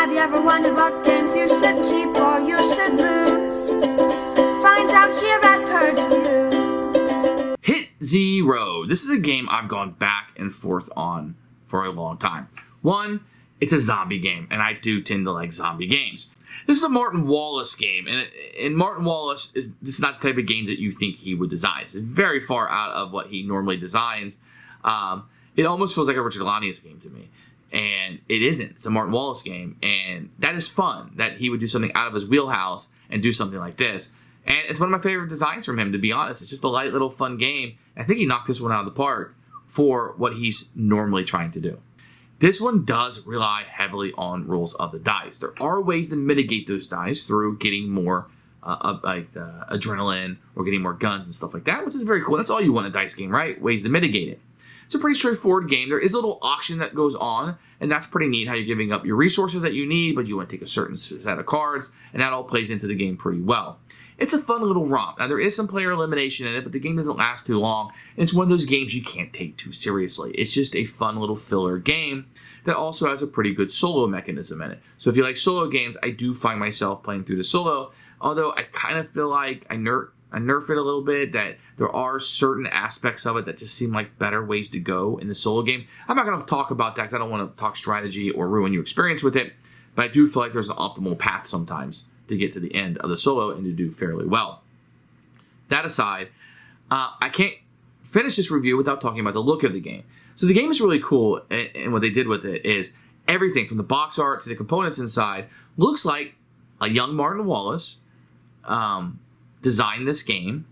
Have you ever wondered what games you should keep or you should lose? Find out here at Purge Reviews. Hit Zero. This is a game I've gone back and forth on for a long time. One, it's a zombie game, and I do tend to like zombie games. This is a Martin Wallace game, and Martin Wallace this is not the type of games that you think he would design. It's very far out of what he normally designs. It almost feels like a Richard Lanius game to me. And it isn't. It's a Martin Wallace game, and that is fun, that he would do something out of his wheelhouse and do something like this. And it's one of my favorite designs from him, to be honest. It's just a light little fun game. I think he knocked this one out of the park for what he's normally trying to do. This one does rely heavily on rolls of the dice. There are ways to mitigate those dice through getting more adrenaline or getting more guns and stuff like that, which is very cool. That's all you want in a dice game, right? Ways to mitigate it. It's a pretty straightforward game. There is a little auction that goes on, and that's pretty neat, how you're giving up your resources that you need, but you want to take a certain set of cards, and that all plays into the game pretty well. It's a fun little romp. Now, there is some player elimination in it, but the game doesn't last too long. It's one of those games you can't take too seriously. It's just a fun little filler game that also has a pretty good solo mechanism in it. So if you like solo games, I do find myself playing through the solo, although I kind of feel like I nerf it a little bit, that there are certain aspects of it that just seem like better ways to go in the solo game. I'm not going to talk about that because I don't want to talk strategy or ruin your experience with it, but I do feel like there's an optimal path sometimes to get to the end of the solo and to do fairly well. That aside, I can't finish this review without talking about the look of the game. So the game is really cool, and what they did with it is everything from the box art to the components inside looks like a young Martin Wallace designed this game,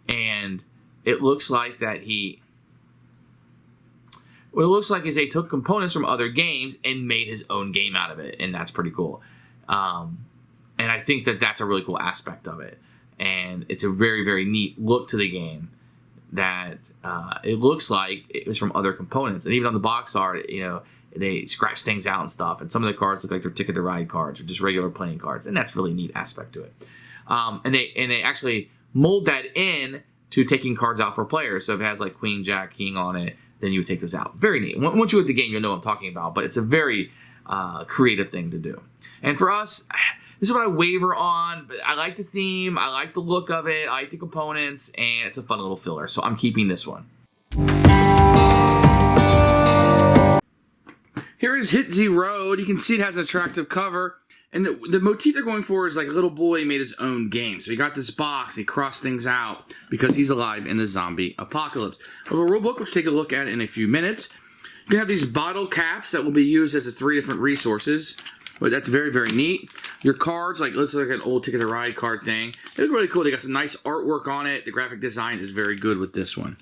and it looks like that what it looks like is they took components from other games and made his own game out of it, and that's pretty cool. And I think that that's a really cool aspect of it, and it's a very, very neat look to the game that it looks like it was from other components. And even on the box art, they scratch things out and stuff, and some of the cards look like they're Ticket to Ride cards or just regular playing cards, and that's a really neat aspect to it. And they actually mold that in to taking cards out for players. So if it has like Queen, Jack, King on it, then you would take those out. Very neat. Once you're at the game, you'll know what I'm talking about, but it's a very creative thing to do. And for us, this is what I waver on, but I like the theme, I like the look of it, I like the components, and it's a fun little filler. So I'm keeping this one. Here is Hit Zero. You can see it has an attractive cover. And the motif they're going for is like a little boy made his own game. So he got this box, he crossed things out because he's alive in the zombie apocalypse. We have a rule book, which we'll take a look at in a few minutes. You can have these bottle caps that will be used as 3 different resources. But that's very, very neat. Your cards, looks like an old Ticket to Ride card thing. They look really cool. They got some nice artwork on it. The graphic design is very good with this one.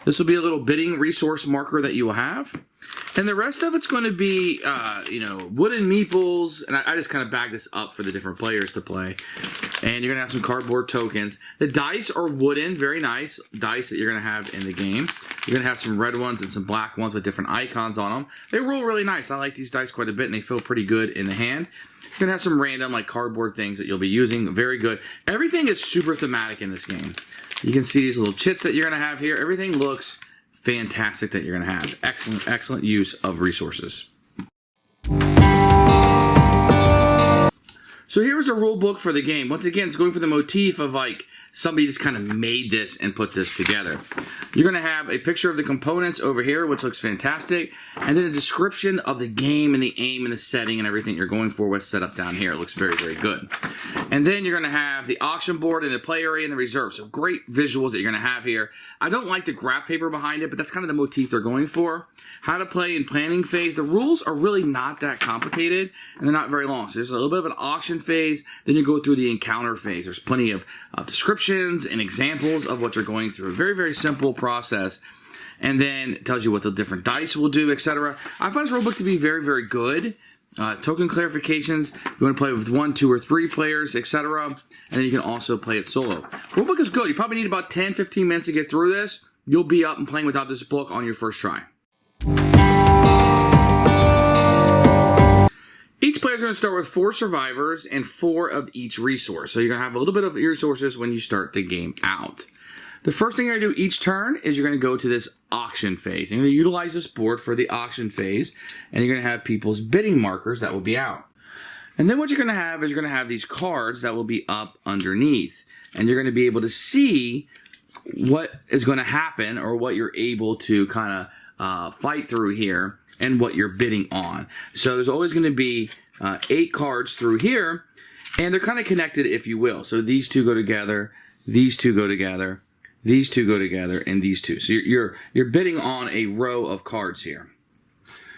This will be a little bidding resource marker that you will have. And the rest of it's going to be, wooden meeples. And I just kind of bagged this up for the different players to play. And you're going to have some cardboard tokens. The dice are wooden, very nice dice that you're going to have in the game. You're going to have some red ones and some black ones with different icons on them. They roll really nice. I like these dice quite a bit, and they feel pretty good in the hand. You're going to have some random, cardboard things that you'll be using. Very good. Everything is super thematic in this game. You can see these little chits that you're going to have here. Everything looks fantastic that you're going to have. Excellent, excellent use of resources. So here's a rule book for the game. Once again, it's going for the motif of somebody just kind of made this and put this together. You're going to have a picture of the components over here, which looks fantastic, and then a description of the game and the aim and the setting and everything you're going for, what's set up down here. It looks very, very good. And then you're going to have the auction board and the play area and the reserve. So great visuals that you're going to have here. I don't like the graph paper behind it, but that's kind of the motif they're going for. How to play in planning phase. The rules are really not that complicated, and they're not very long. So there's a little bit of an auction phase, then you go through the encounter phase. There's plenty of descriptions and examples of what you're going through. A very, very simple process. And then it tells you what the different dice will do, etc. I find this rulebook to be very, very good. Token clarifications. You want to play with 1, 2, or 3 players, etc. And then you can also play it solo. Rulebook is good. You probably need about 10, 15 minutes to get through this. You'll be up and playing without this book on your first try. Each player is going to start with 4 survivors and 4 of each resource. So you're going to have a little bit of resources when you start the game out. The first thing you're going to do each turn is you're going to go to this auction phase. You're going to utilize this board for the auction phase, and you're going to have people's bidding markers that will be out. And then what you're going to have is you're going to have these cards that will be up underneath. And you're going to be able to see what is going to happen or what you're able to kind of fight through here and what you're bidding on. So there's always going to be 8 cards through here, and they're kind of connected, if you will. So these two go together, these two go together, these two go together, and these two. So you're bidding on a row of cards here.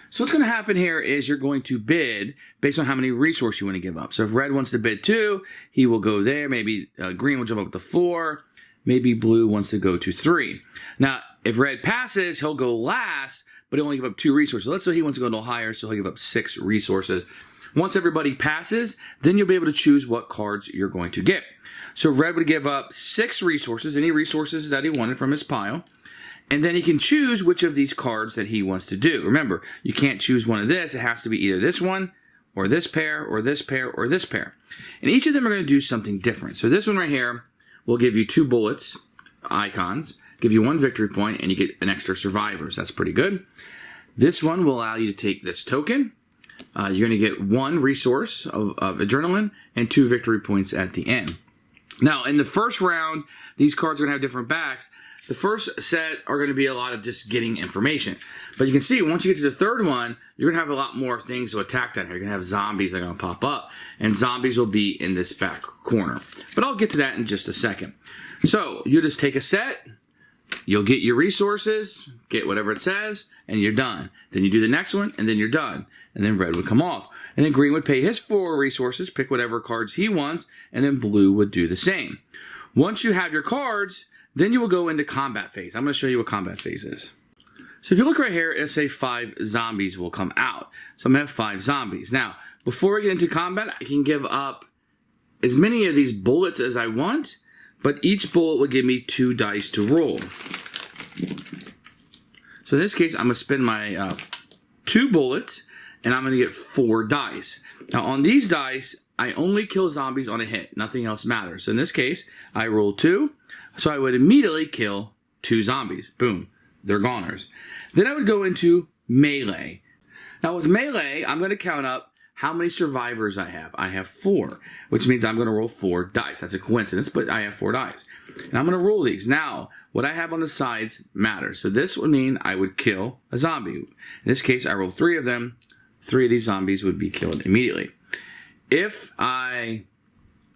So what's going to happen here is you're going to bid based on how many resources you want to give up. So if red wants to bid 2, he will go there. Maybe green will jump up to 4. Maybe blue wants to go to 3. Now, if red passes, he'll go last, but he'll only give up 2 resources. Let's say he wants to go a little higher, so he'll give up 6 resources. Once everybody passes, then you'll be able to choose what cards you're going to get. So red would give up 6 resources, any resources that he wanted from his pile. And then he can choose which of these cards that he wants to do. Remember, you can't choose one of this. It has to be either this one, or this pair, or this pair, or this pair. And each of them are going to do something different. So this one right here will give you 2 bullets, icons, give you 1 victory point, and you get an extra survivors. That's pretty good. This one will allow you to take this token. You're going to get 1 resource of adrenaline and 2 victory points at the end. Now, in the first round, these cards are going to have different backs. The first set are going to be a lot of just getting information. But you can see, once you get to the third one, you're going to have a lot more things to attack down here. You're going to have zombies that are going to pop up. And zombies will be in this back corner. But I'll get to that in just a second. So, you just take a set. You'll get your resources, get whatever it says, and you're done. Then you do the next one, and then you're done. And then red would come off. And then green would pay his 4 resources, pick whatever cards he wants, and then blue would do the same. Once you have your cards, then you will go into combat phase. I'm going to show you what combat phase is. So if you look right here, it'll say 5 zombies will come out. So I'm going to have 5 zombies. Now, before we get into combat, I can give up as many of these bullets as I want, but each bullet will give me 2 dice to roll. So in this case, I'm going to spend my 2 bullets, and I'm going to get 4 dice. Now on these dice, I only kill zombies on a hit. Nothing else matters. So in this case, I roll 2. So I would immediately kill 2 zombies. Boom. They're goners. Then I would go into melee. Now with melee, I'm going to count up how many survivors I have. I have 4, which means I'm going to roll 4 dice. That's a coincidence, but I have 4 dice. And I'm going to roll these. Now, what I have on the sides matters. So this would mean I would kill a zombie. In this case, I roll 3 of them. 3 of these zombies would be killed immediately. If I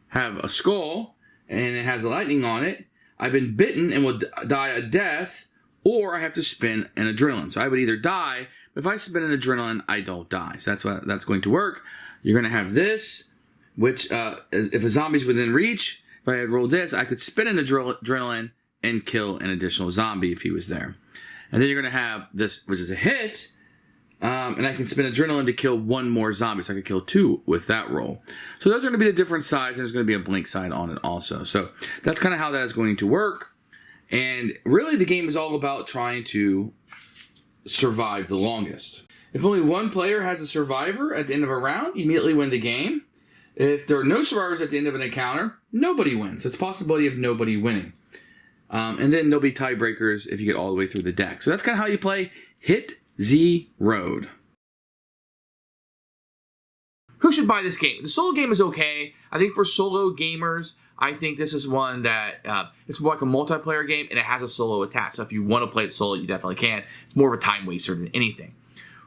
have a skull and it has lightning on it, I've been bitten and will die a death, or I have to spin an adrenaline. So I would either die, but if I spin an adrenaline, I don't die. So that's going to work. You're going to have this, which if a zombie's within reach, if I had rolled this, I could spin an adrenaline and kill an additional zombie if he was there. And then you're going to have this, which is a hit, and I can spin adrenaline to kill 1 more zombie. So I could kill 2 with that roll. So those are going to be the different sides, and there's going to be a blink side on it also. So that's kind of how that is going to work. And really the game is all about trying to survive the longest. If only 1 player has a survivor at the end of a round, you immediately win the game. If there are no survivors at the end of an encounter, nobody wins. So it's a possibility of nobody winning. And then there'll be tiebreakers if you get all the way through the deck. So that's kind of how you play Hit Z Road. Who should buy this game? The solo game is okay. I think for solo gamers, I think this is one that it's more like a multiplayer game, and it has a solo attached. So if you want to play it solo, you definitely can. It's more of a time waster than anything.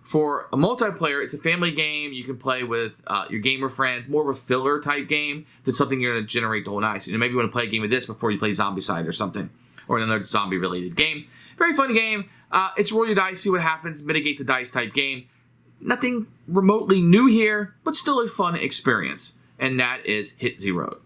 For a multiplayer, it's a family game. You can play with your gamer friends. More of a filler type game than something you're going to generate the whole night. So, maybe you want to play a game of this before you play Zombicide or something, or another zombie-related game. Very fun game. It's roll your dice, see what happens, mitigate the dice type game. Nothing remotely new here, but still a fun experience. And that is Hit Z Road.